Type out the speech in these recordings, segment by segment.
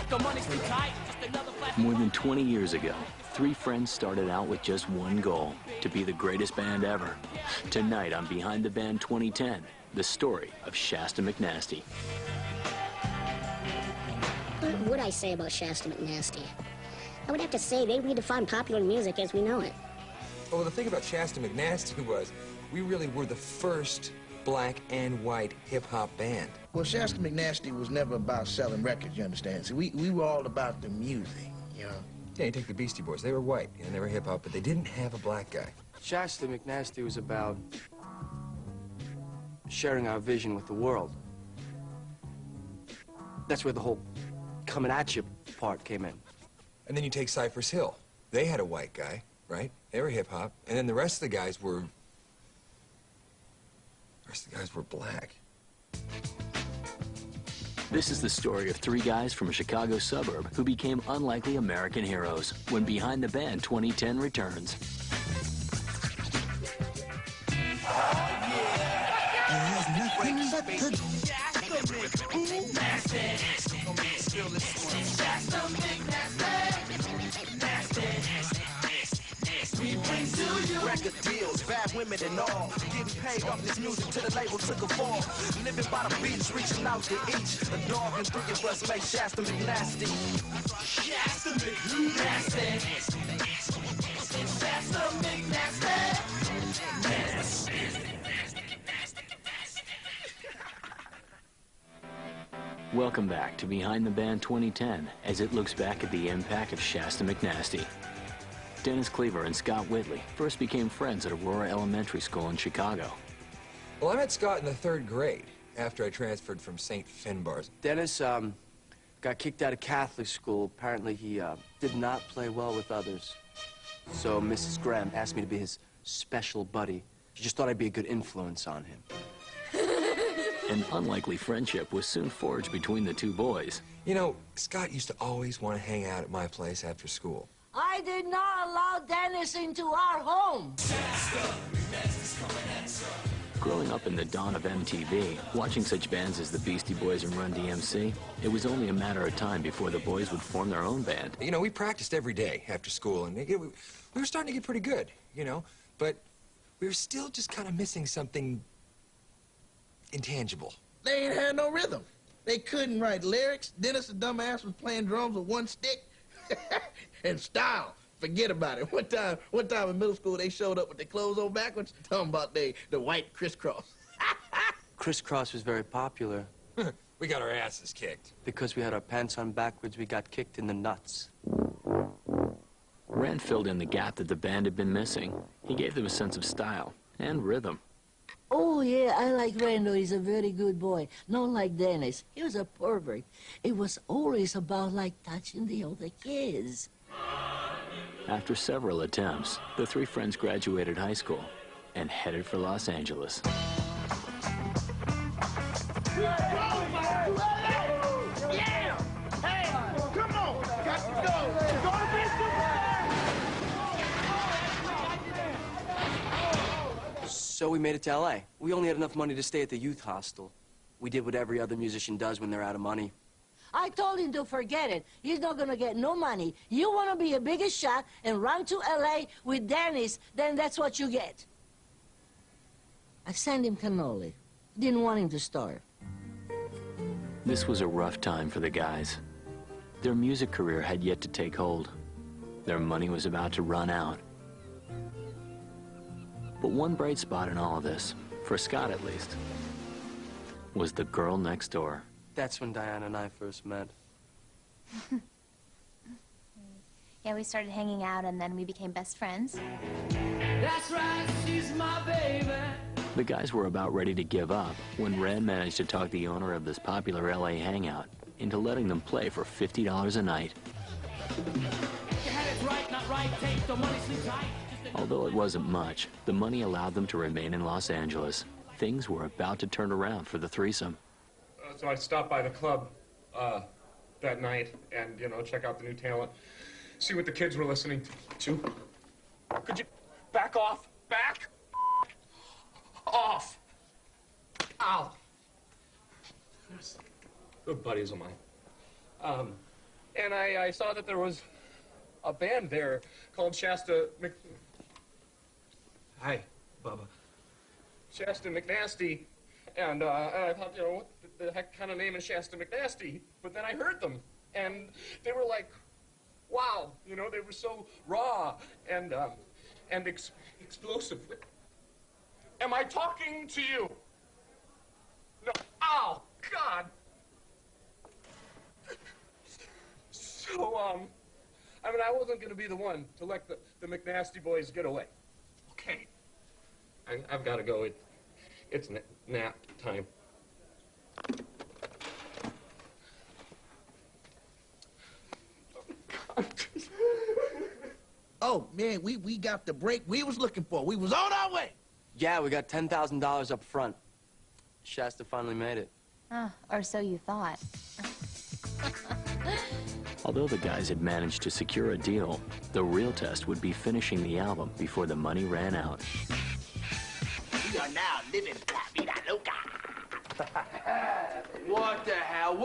More than 20 years ago, three friends started out with just one goal, to be the greatest band ever. Tonight on Behind the Band 2010, the story of Shasta Mcnasty. What would I say about Shasta Mcnasty? I would have to say they redefined popular music as we know it. Well, the thing about Shasta Mcnasty was we really were the first black and white hip-hop band. Well, Shasta Mcnasty was never about selling records, you understand? So we were all about the music, you know? Yeah, you take the Beastie Boys. They were white, and they were hip-hop, but they didn't have a black guy. Shasta Mcnasty was about sharing our vision with the world. That's where the whole coming at you part came in. And then you take Cypress Hill. They had a white guy, right? They were hip-hop, and then the rest of the guys were black. This is the story of three guys from a Chicago suburb who became unlikely American heroes when Behind the Band 2010 returns. Record deals, bad women and all. Getting paid off this music till the label took a fall. Living by the beach, reaching out to each. A dog and three of us make Shasta Mcnasty. Shasta Mcnasty. Shasta Mcnasty. Welcome back to Behind the Band 2010 as it looks back at the impact of Shasta Mcnasty. Dennis Cleaver and Scott Whitley first became friends at Aurora Elementary School in Chicago. Well, I met Scott in the 3rd grade after I transferred from St. Finbar's. Dennis got kicked out of Catholic school. Apparently he did not play well with others. So Mrs. Graham asked me to be his special buddy. She just thought I'd be a good influence on him. An unlikely friendship was soon forged between the two boys. You know, Scott used to always want to hang out at my place after school. I did not allow Dennis into our home. Growing up in the dawn of MTV, watching such bands as the Beastie Boys and Run DMC, it was only a matter of time before the boys would form their own band. You know, we practiced every day after school, and we were starting to get pretty good, you know, but we were still just kind of missing something intangible. They ain't had no rhythm. They couldn't write lyrics. Dennis, the dumbass, was playing drums with one stick. And style, forget about it. One time in middle school, they showed up with their clothes on backwards, talking about the white crisscross. Crisscross was very popular. We got our asses kicked. Because we had our pants on backwards, we got kicked in the nuts. Rand filled in the gap that the band had been missing. He gave them a sense of style and rhythm. Oh, yeah, I like Rando. He's a very good boy. Not like Dennis. He was a pervert. It was always about, like, touching the other kids. After several attempts, the three friends graduated high school and headed for Los Angeles. Yeah! Hey, come on! Got to go! Go to be a superstar! So we made it to L.A. We only had enough money to stay at the youth hostel. We did what every other musician does when they're out of money. I told him to forget it. He's not gonna get no money. You wanna be a biggest shot and run to L.A. with Dennis, then that's what you get. I sent him cannoli. Didn't want him to starve. This was a rough time for the guys. Their music career had yet to take hold. Their money was about to run out. But one bright spot in all of this, for Scott at least, was the girl next door. That's when Diana and I first met. Yeah, we started hanging out and then we became best friends. That's right, she's my baby. The guys were about ready to give up when Red managed to talk the owner of this popular LA hangout into letting them play for $50 a night. Although it wasn't much, the money allowed them to remain in Los Angeles. Things were about to turn around for the threesome. So I stopped by the club that night and, you know, check out the new talent, see what the kids were listening to. Could you back off? Back off! Ow! Good buddies of mine. and I saw that there was a band there called Shasta Hi, Bubba. Shasta Mcnasty, and I thought, you know, what the heck kind of name is Shasta Mcnasty? But then I heard them, and they were like, wow, you know, they were so raw and explosive. Am I talking to you? No. Oh, God. So, I mean, I wasn't going to be the one to let the Mcnasty boys get away. Okay. I've got to go. It's nap time. Oh, man, we got the break we was looking for. We was on our way. Yeah, we got $10,000 up front. Shasta finally made it. Oh, or so you thought. Although the guys had managed to secure a deal, the real test would be finishing the album before the money ran out. We are now living La Vida Loca. What the hell?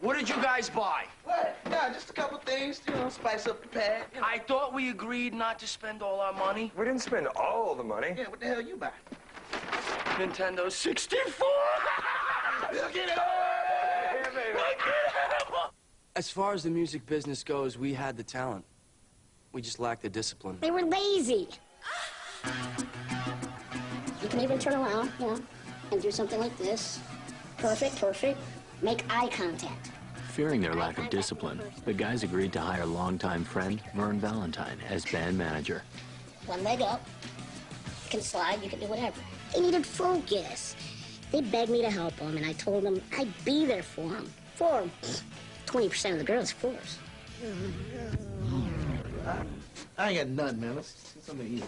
What did you guys buy? What? Nah, just a couple things, you know, spice up the pad. You know. I thought we agreed not to spend all our money. We didn't spend all the money. Yeah, what the hell you buy? Nintendo 64! Look at it! Yeah, baby. As far as the music business goes, we had the talent. We just lacked the discipline. They were lazy. You can even turn around, you know, and do something like this. Perfect, perfect. Make eye contact. Fearing their lack of discipline, the guys agreed to hire longtime friend Vern Valentine as band manager. One leg up. You can slide, you can do whatever. They needed focus. They begged me to help them, and I told them I'd be there for them. For 20% of the girls, of course. I ain't got none, man. Let's get something to eat.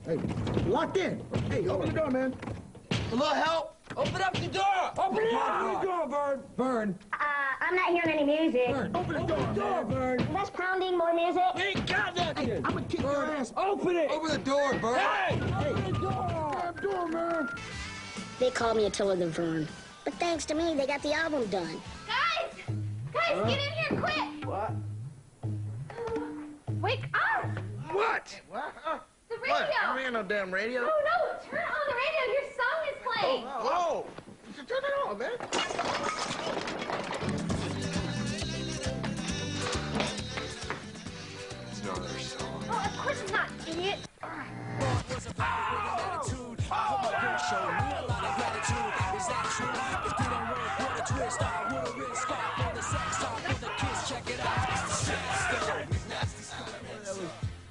Hey, locked in. Hey, open the door, man. A little help? Open up the door! Open the door, Vern! Vern! I'm not hearing any music. Vern, open the door, Vern! Less pounding, more music. We ain't got nothing! Hey, I'm gonna kick your ass. Open it! Open the door, Bert. Hey! Open the door! Door, man! They called me Attila the Vern. But thanks to me, they got the album done. Guys! Guys, get in here quick! What? Wake up! What? What? The radio! What? I don't hear no damn radio. No, no, turn on the radio. Your song is playing. Oh! Turn it on, man. It's not our song. Oh, of course it's not, idiot.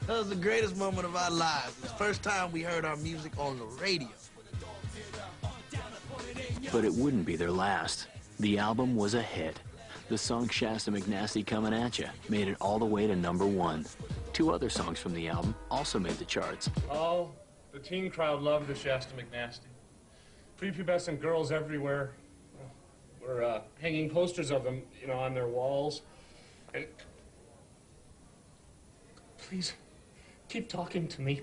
That was the greatest moment of our lives. It was the first time we heard our music on the radio. But it wouldn't be their last. The album was a hit. The song Shasta Mcnasty Coming At Ya made it all the way to #1. Two other songs from the album also made the charts. Oh, the teen crowd loved the Shasta Mcnasty. Prepubescent girls everywhere were hanging posters of them, you know, on their walls. And please, keep talking to me.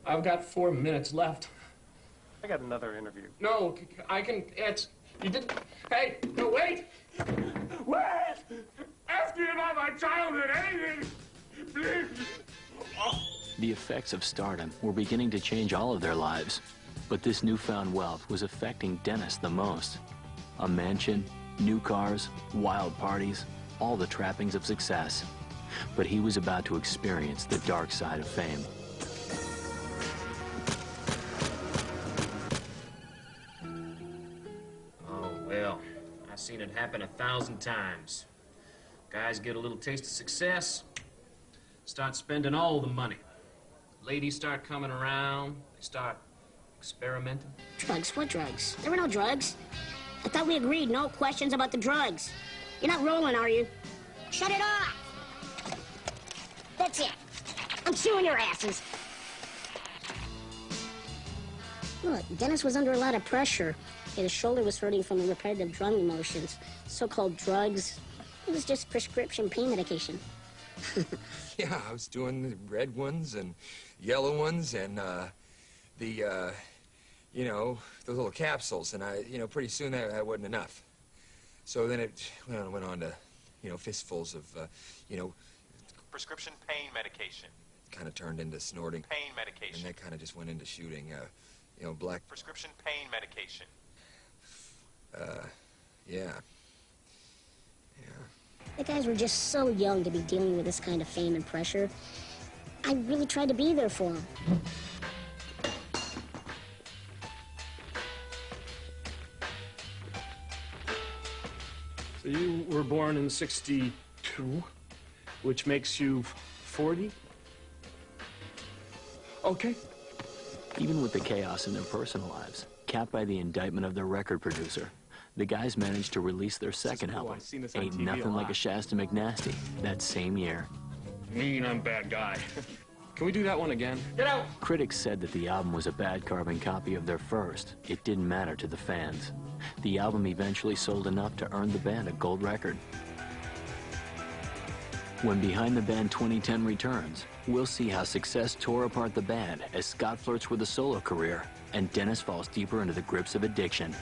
I've got 4 minutes left. I got another interview. No, I can, you didn't, hey, no, wait! Wait! Ask me about my childhood, anything, please! Oh. The effects of stardom were beginning to change all of their lives, but this newfound wealth was affecting Dennis the most. A mansion, new cars, wild parties, all the trappings of success. But he was about to experience the dark side of fame. Oh, well, I've seen it happen 1,000 times. Guys get a little taste of success, start spending all the money. Ladies start coming around, they start experimenting. Drugs? What drugs? There were no drugs. I thought we agreed no questions about the drugs. You're not rolling, are you? Shut it off! That's it. I'm suing your asses. Look, Dennis was under a lot of pressure. His shoulder was hurting from the repetitive drumming motions. So-called drugs. It was just prescription pain medication. Yeah, I was doing the red ones and yellow ones and you know, those little capsules. And pretty soon that wasn't enough. So then it went on to, fistfuls of, Prescription pain medication. kind of turned into snorting. Pain medication. And that kind of just went into shooting, black. Prescription pain medication. Yeah. The guys were just so young to be dealing with this kind of fame and pressure. I really tried to be there for them. So you were born in '62, which makes you 40? Okay. Even with the chaos in their personal lives, capped by the indictment of their record producer, the guys managed to release their second album, I've seen this on Ain't TV Nothing a Like lot. a Shasta Mcnasty, that same year. Mean I'm bad guy. Can we do that one again? Get out! Critics said that the album was a bad carbon copy of their first. It didn't matter to the fans. The album eventually sold enough to earn the band a gold record. When Behind the Band 2010 returns, we'll see how success tore apart the band as Scott flirts with a solo career and Dennis falls deeper into the grips of addiction.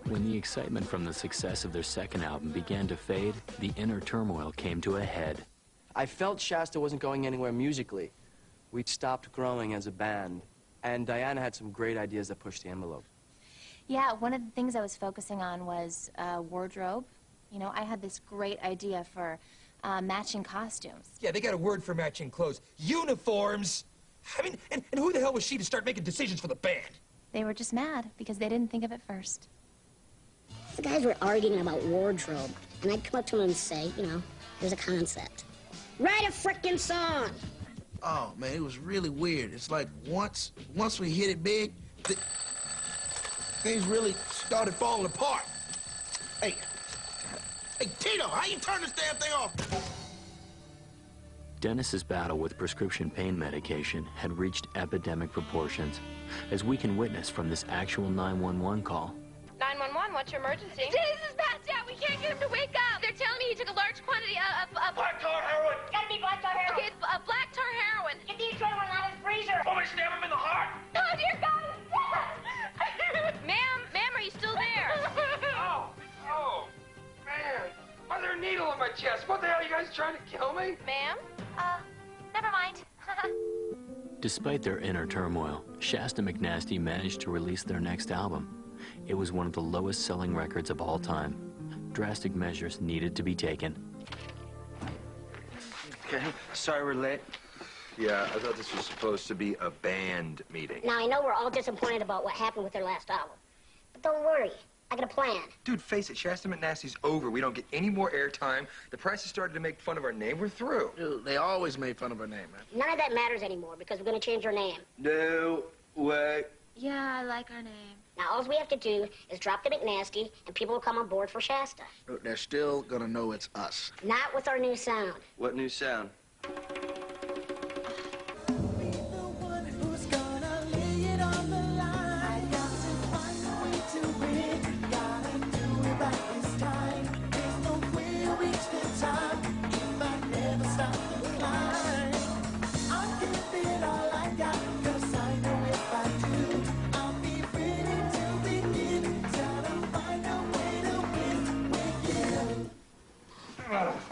When the excitement from the success of their second album began to fade, the inner turmoil came to a head. I felt Shasta wasn't going anywhere musically. We'd stopped growing as a band, and Diana had some great ideas that pushed the envelope. Yeah, one of the things I was focusing on was wardrobe. You know, I had this great idea for matching costumes. Yeah, they got a word for matching clothes. Uniforms! I mean, and who the hell was she to start making decisions for the band? They were just mad because they didn't think of it first. The guys were arguing about wardrobe, and I'd come up to them and say, there's a concept. Write a frickin' song! Oh, man, it was really weird. It's like once we hit it big, things really started falling apart. Hey, Tito, how you turn this damn thing off? Dennis's battle with prescription pain medication had reached epidemic proportions, as we can witness from this actual 911 call. 911, what's your emergency? Dennis is passed out. We can't get him to wake up. They're telling me he took a large quantity of Black tar heroin! Gotta be black tar heroin! Okay, it's black tar heroin. Get the adrenaline out of his freezer! Want me to stab him in the heart? Oh, dear God! Ma'am, are you still there? Oh, man. Another needle in my chest. What the hell are you guys trying to kill me? Ma'am? Never mind. Despite their inner turmoil, Shasta Mcnasty managed to release their next album. It was one of the lowest-selling records of all time. Drastic measures needed to be taken. Okay, sorry we're late. Yeah, I thought this was supposed to be a band meeting. Now, I know we're all disappointed about what happened with their last album. But don't worry, I got a plan. Dude, face it, Shasta Mcnasty's over. We don't get any more airtime. The press has started to make fun of our name. We're through. Dude, they always made fun of our name, man. None of that matters anymore because we're gonna change our name. No way. Yeah, I like our name. Now, all we have to do is drop the Mcnasty, and people will come on board for Shasta. Dude, they're still gonna know it's us. Not with our new sound. What new sound?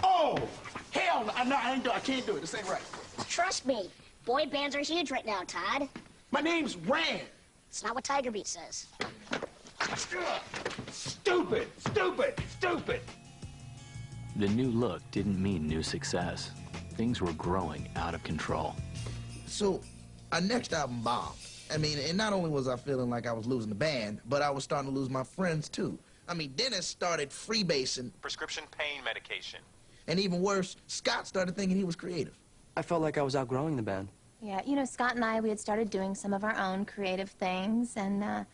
Oh! Hell no, I can't do it. This ain't right. Trust me, boy bands are huge right now, Todd. My name's Rand. It's not what Tiger Beat says. Stupid! Stupid! Stupid! The new look didn't mean new success. Things were growing out of control. So, our next album bombed. I mean, and not only was I feeling like I was losing the band, but I was starting to lose my friends, too. I mean, Dennis started freebasing. Prescription pain medication. And even worse, Scott started thinking he was creative. I felt like I was outgrowing the band. Yeah, you know, Scott and I, we had started doing some of our own creative things, and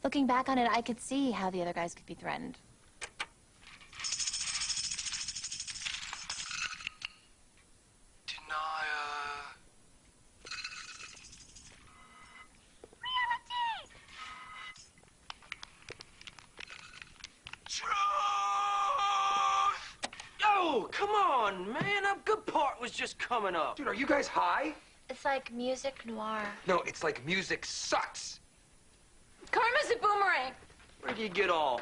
looking back on it, I could see how the other guys could be threatened. Oh, come on, man. A good part was just coming up. Dude, are you guys high? It's like music noir. No, it's like music sucks. Karma's a boomerang. Where do you get off?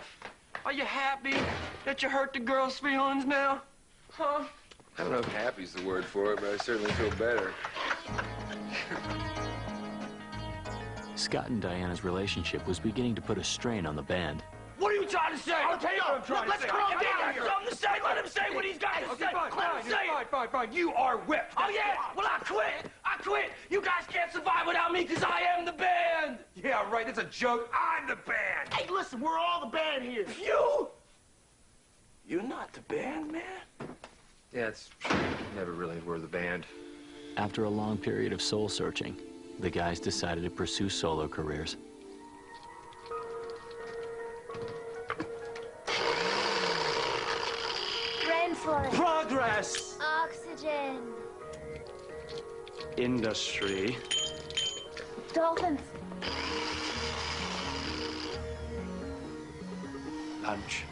Are you happy that you hurt the girl's feelings now? Huh? I don't know if happy's the word for it, but I certainly feel better. Scott and Diana's relationship was beginning to put a strain on the band. What are you trying to say? I'll tell you what I'm trying to say. Let's calm down. Something to say. Let him say what he's got to say. Let him say it. Fine. You are whipped. Oh, yeah? Well, I quit. You guys can't survive without me because I am the band. Yeah, right. That's a joke. I'm the band. Hey, listen, we're all the band here. You? You're not the band, man. Yeah, it's never really were the band. After a long period of soul searching, the guys decided to pursue solo careers. Rainforest. Progress. Oxygen. Industry. Dolphins. Lunch.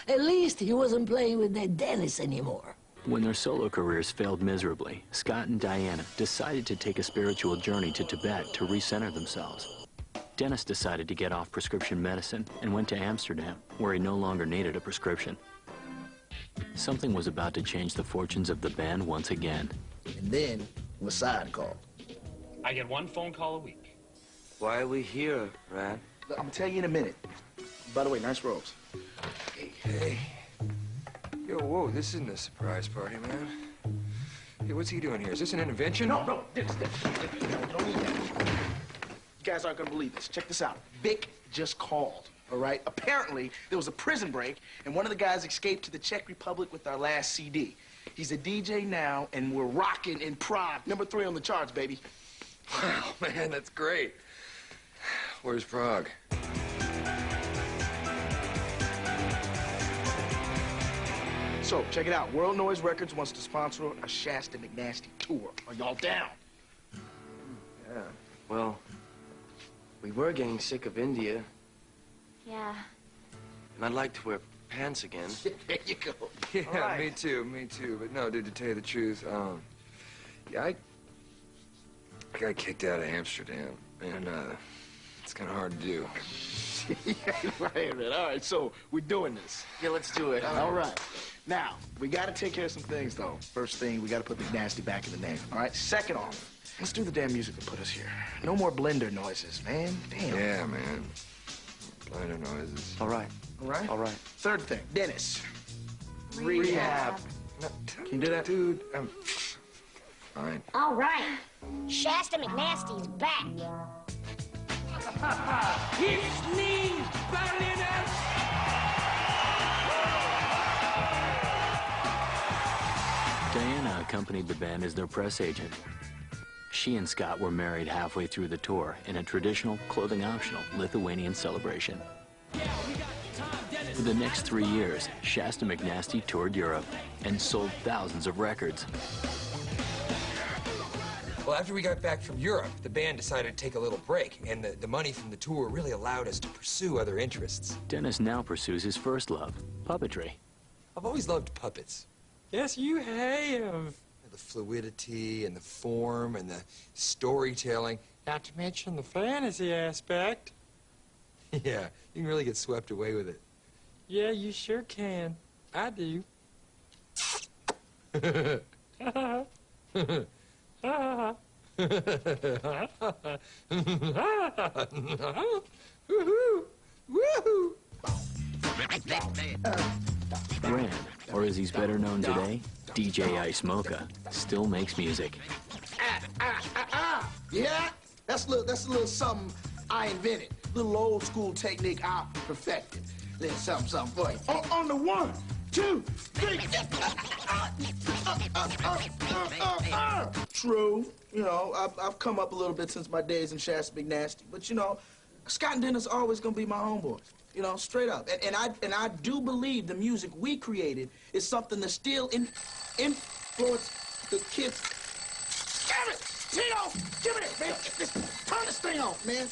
At least he wasn't playing with that Dennis anymore. When their solo careers failed miserably, Scott and Diana decided to take a spiritual journey to Tibet to recenter themselves. Dennis decided to get off prescription medicine and went to Amsterdam, where he no longer needed a prescription. Something was about to change the fortunes of the band once again. And then Wassad called. I get one phone call a week. Why are we here, Rad? I'm gonna tell you in a minute. By the way, nice robes. Hey. Yo, whoa, this isn't a surprise party, man. Hey, what's he doing here? Is this an intervention? No, this. Don't need that. You guys aren't gonna believe this. Check this out. Vic just called, all right? Apparently, there was a prison break, and one of the guys escaped to the Czech Republic with our last CD. He's a DJ now, and we're rocking in Prague. #3 on the charts, baby. Wow, man, that's great. Where's Prague? So, check it out. World Noise Records wants to sponsor a Shasta Mcnasty tour. Are y'all down? Yeah. Well, we were getting sick of India, Yeah. and I'd like to wear pants again. There you go. Yeah, All right. me too. But no, dude, to tell you the truth, yeah, I got kicked out of Amsterdam, and it's kind of hard to do. Right. All right, so we're doing this. Yeah, let's do it. All right. Now, we got to take care of some things, though. First thing, we got to put Mcnasty back in the name, all right? Second off, let's do the damn music that put us here. No more blender noises, man. Damn. Yeah, man. Blender noises. All right. All right? All right. Third thing, Dennis. Rehab. No, Can you do that? dude? I'm fine. All right. Shasta McNasty's back. His knees, Berliners! Diana accompanied the band as their press agent. She and Scott were married halfway through the tour in a traditional, clothing-optional Lithuanian celebration. For the next 3 years, Shasta McNasty toured Europe and sold thousands of records. Well, after we got back from Europe, the band decided to take a little break, and the money from the tour really allowed us to pursue other interests. Dennis now pursues his first love, puppetry. I've always loved puppets. Yes, you have. The fluidity and the form and the storytelling. Not to mention the fantasy aspect. Yeah, you can really get swept away with it. Yeah, you sure can. I do. Woohoo! Graham, or as he's better known today, DJ Ice Mocha, still makes music. Yeah? That's a little something I invented. Little old school technique I perfected. Little something for you. On the 1, 2, 3. True. You know, I've come up a little bit since my days in Shasta Mcnasty. But, you know, Scott and Dennis are always going to be my homeboys. You know, straight up. And I do believe the music we created is something that still influence the kids. Damn it! Tito! Give me it, man! Turn this thing off, man!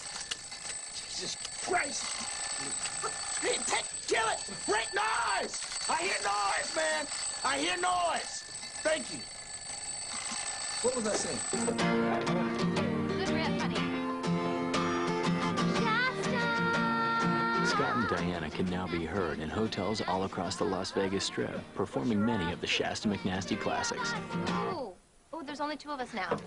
Jesus Christ! Hey, kill it! Break noise! I hear noise, man! I hear noise! Thank you. What was I saying? Good rip, honey. Shasta! Scott and Diana can now be heard in hotels all across the Las Vegas Strip, performing many of the Shasta McNasty classics. Ooh. Ooh, there's only 2 of us now.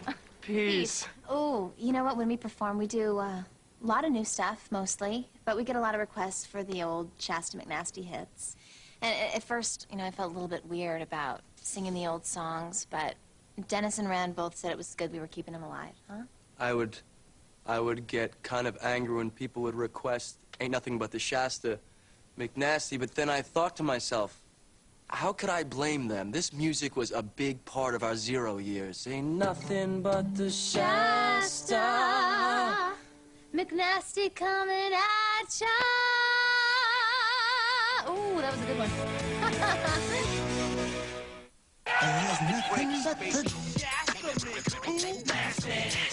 Peace. Ooh, you know what? When we perform, we do a lot of new stuff, mostly. But we get a lot of requests for the old Shasta McNasty hits. And at first, you know, I felt a little bit weird about singing the old songs, but Dennis and Rand both said it was good we were keeping them alive, huh? I would get kind of angry when people would request Ain't Nothing But the Shasta McNasty, but then I thought to myself, how could I blame them? This music was a big part of our 0 years. Ain't nothing but the Shasta. McNasty coming at ya. Ooh, that was a good one. There's nothing but the Shasta McNasty.